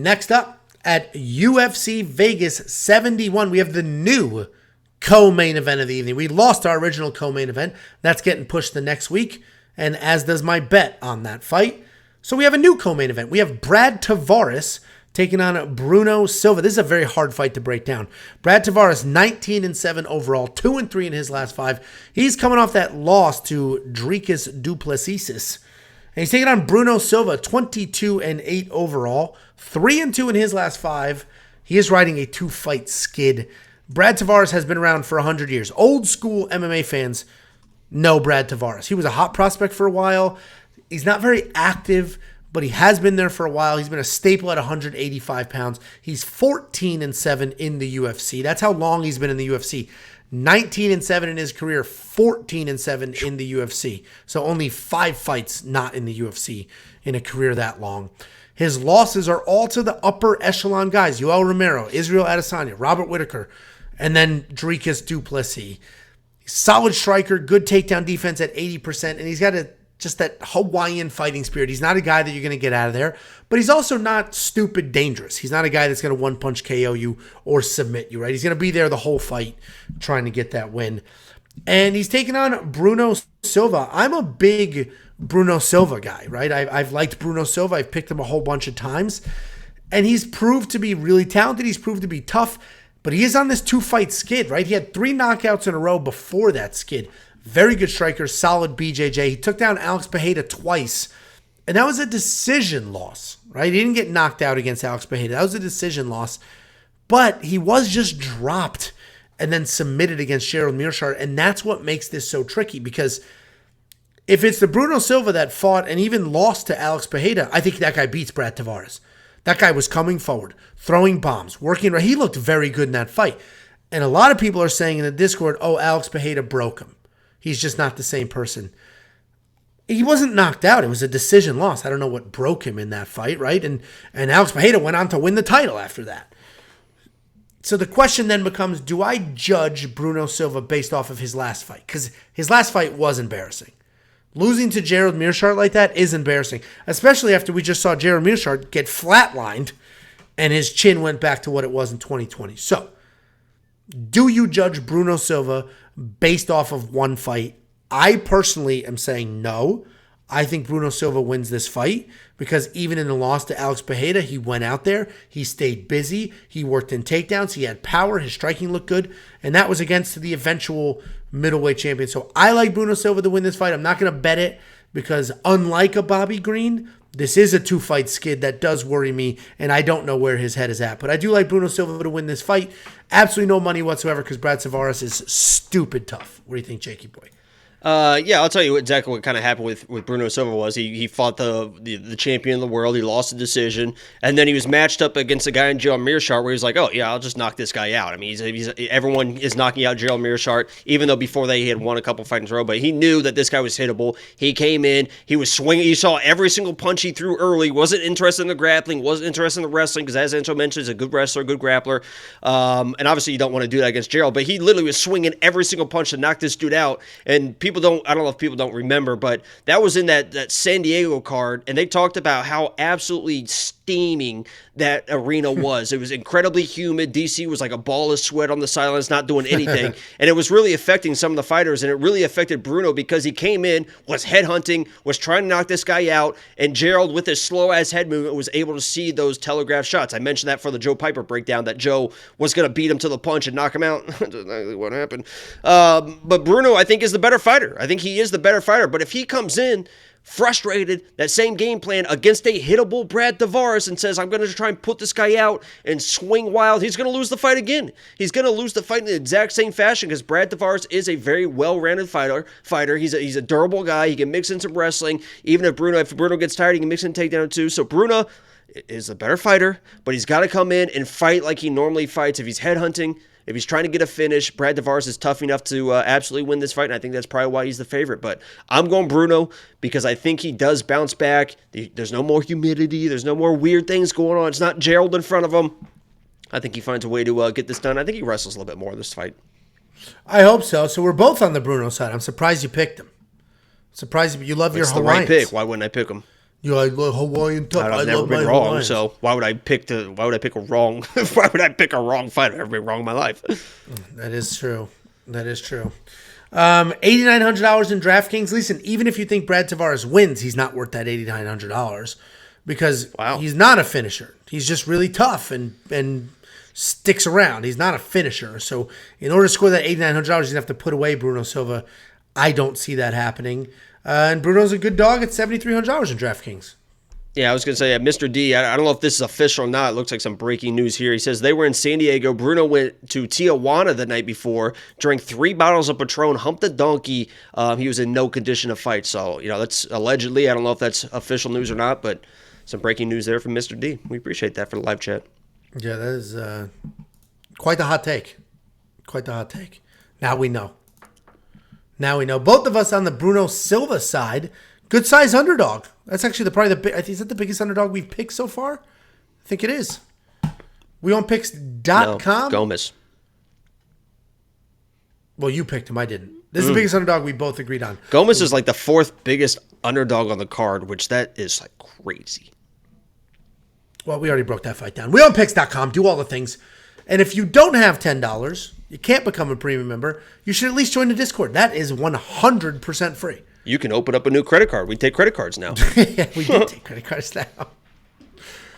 Next up, at UFC Vegas 71, we have the new co-main event of the evening. We lost our original co-main event. That's getting pushed the next week, and as does my bet on that fight. So we have a new co-main event. We have Brad Tavares taking on Bruno Silva. This is a very hard fight to break down. Brad Tavares, 19-7 overall, 2-3 in his last 5. He's coming off that loss to Dricus du Plessis. And he's taking on Bruno Silva, 22-8 overall, 3-2 in his last 5. He is riding a 2-fight skid. Brad Tavares has been around for 100 years. Old school MMA fans know Brad Tavares. He was a hot prospect for a while. He's not very active, but he has been there for a while. He's been a staple at 185 pounds. He's 14-7 in the UFC. That's how long he's been in the UFC. 19-7 in his career, 14-7 in the UFC. So only 5 fights not in the UFC in a career that long. His losses are all to the upper echelon guys. Yoel Romero, Israel Adesanya, Robert Whittaker, and then Dricus du Plessis. Solid striker, good takedown defense at 80%, and he's got just that Hawaiian fighting spirit. He's not a guy that you're going to get out of there, but he's also not stupid dangerous. He's not a guy that's going to one-punch KO you or submit you, right? He's going to be there the whole fight trying to get that win. And he's taking on Bruno Silva. I'm a big Bruno Silva guy, right? I've liked Bruno Silva. I've picked him a whole bunch of times. And he's proved to be really talented. He's proved to be tough. But he is on this 2-fight skid, right? He had 3 knockouts in a row before that skid. Very good striker, solid BJJ. He took down Alex Pereira twice, and that was a decision loss, right? He didn't get knocked out against Alex Pereira. That was a decision loss, but he was just dropped and then submitted against Gerald Meerschaert, and that's what makes this so tricky, because if it's the Bruno Silva that fought and even lost to Alex Pereira, I think that guy beats Brad Tavares. That guy was coming forward, throwing bombs, working. He looked very good in that fight, and a lot of people are saying in the Discord, oh, Alex Pereira broke him. He's just not the same person. He wasn't knocked out. It was a decision loss. I don't know what broke him in that fight, right? And Alex Pereira went on to win the title after that. So the question then becomes, do I judge Bruno Silva based off of his last fight? Because his last fight was embarrassing. Losing to Gerald Meerschaert like that is embarrassing, especially after we just saw Gerald Meerschaert get flatlined and his chin went back to what it was in 2020. So, do you judge Bruno Silva based off of one fight? I personally am saying no. I think Bruno Silva wins this fight because even in the loss to Alex Pereira, he went out there, he stayed busy, he worked in takedowns, he had power, his striking looked good, and that was against the eventual middleweight champion. So I like Bruno Silva to win this fight. I'm not going to bet it because unlike a Bobby Green, this is a 2-fight skid that does worry me, and I don't know where his head is at. But I do like Bruno Silva to win this fight. Absolutely no money whatsoever because Brad Tavares is stupid tough. What do you think, Jakey boy? Yeah, I'll tell you exactly what kind of happened with Bruno Silva was he fought the champion of the world. He lost the decision, and then he was matched up against a guy in Gerald Meerschaert where he was like, oh, yeah, I'll just knock this guy out. I mean, everyone is knocking out Gerald Meerschaert, even though before that he had won a couple fights in a row, but he knew that this guy was hittable. He came in, he was swinging. You saw every single punch he threw early. Wasn't interested in the grappling, wasn't interested in the wrestling, because as Anto mentioned, he's a good wrestler, good grappler, and obviously you don't want to do that against Gerald, but he literally was swinging every single punch to knock this dude out, and I don't know if people don't remember, but that was in that San Diego card, and they talked about how absolutely steaming that arena was. It was incredibly humid. DC was like a ball of sweat on the sidelines, not doing anything, and it was really affecting some of the fighters, and it really affected Bruno because he came in, was headhunting, was trying to knock this guy out, and Gerald, with his slow-ass head movement, was able to see those telegraph shots. I mentioned that for the Joe Piper breakdown, that Joe was going to beat him to the punch and knock him out. That's exactly what happened. But Bruno, I think, is the better fighter. I think he is the better fighter, but if he comes in frustrated, that same game plan against a hittable Brad Tavares and says, I'm going to try and put this guy out and swing wild, he's going to lose the fight again. He's going to lose the fight in the exact same fashion because Brad Tavares is a very well-rounded fighter. He's a durable guy. He can mix in some wrestling. Even if Bruno gets tired, he can mix in takedown too. So Bruno is a better fighter, but he's got to come in and fight like he normally fights. If he's headhunting, if he's trying to get a finish, Brad Tavares is tough enough to absolutely win this fight, and I think that's probably why he's the favorite. But I'm going Bruno because I think he does bounce back. There's no more humidity. There's no more weird things going on. It's not Gerald in front of him. I think he finds a way to get this done. I think he wrestles a little bit more in this fight. I hope so. So we're both on the Bruno side. I'm surprised you picked him. Surprised you love your Hawaiians. It's the right pick. Why wouldn't I pick him? I love Hawaiian Tough. I've never been wrong, so why would I pick a wrong why would I pick a wrong fight? I've never been wrong in my life. That is true. $8,900 in DraftKings. Listen, even if you think Brad Tavares wins, he's not worth that $8,900 because he's not a finisher. He's just really tough and sticks around. He's not a finisher. So in order to score that $8,900, you're going to have to put away Bruno Silva. I don't see that happening. And Bruno's a good dog at $7,300 in DraftKings. Yeah, I was going to say, Mr. D, I don't know if this is official or not. It looks like some breaking news here. He says they were in San Diego. Bruno went to Tijuana the night before, drank 3 bottles of Patron, humped a donkey. He was in no condition to fight. So, that's allegedly. I don't know if that's official news or not, but some breaking news there from Mr. D. We appreciate that for the live chat. Yeah, that is quite the hot take. Now we know. Both of us on the Bruno Silva side. Good size underdog. That's actually is that the biggest underdog we've picked so far? I think it is. We on picks.com. No, Gomez. Well, you picked him. I didn't. This is the biggest underdog we both agreed on. Gomez is like the 4th biggest underdog on the card, which that is like crazy. Well, we already broke that fight down. We on picks.com. Do all the things. And if you don't have $10, you can't become a premium member. You should at least join the Discord. That is 100% free. You can open up a new credit card. We take credit cards now. Yeah, we did take credit cards now.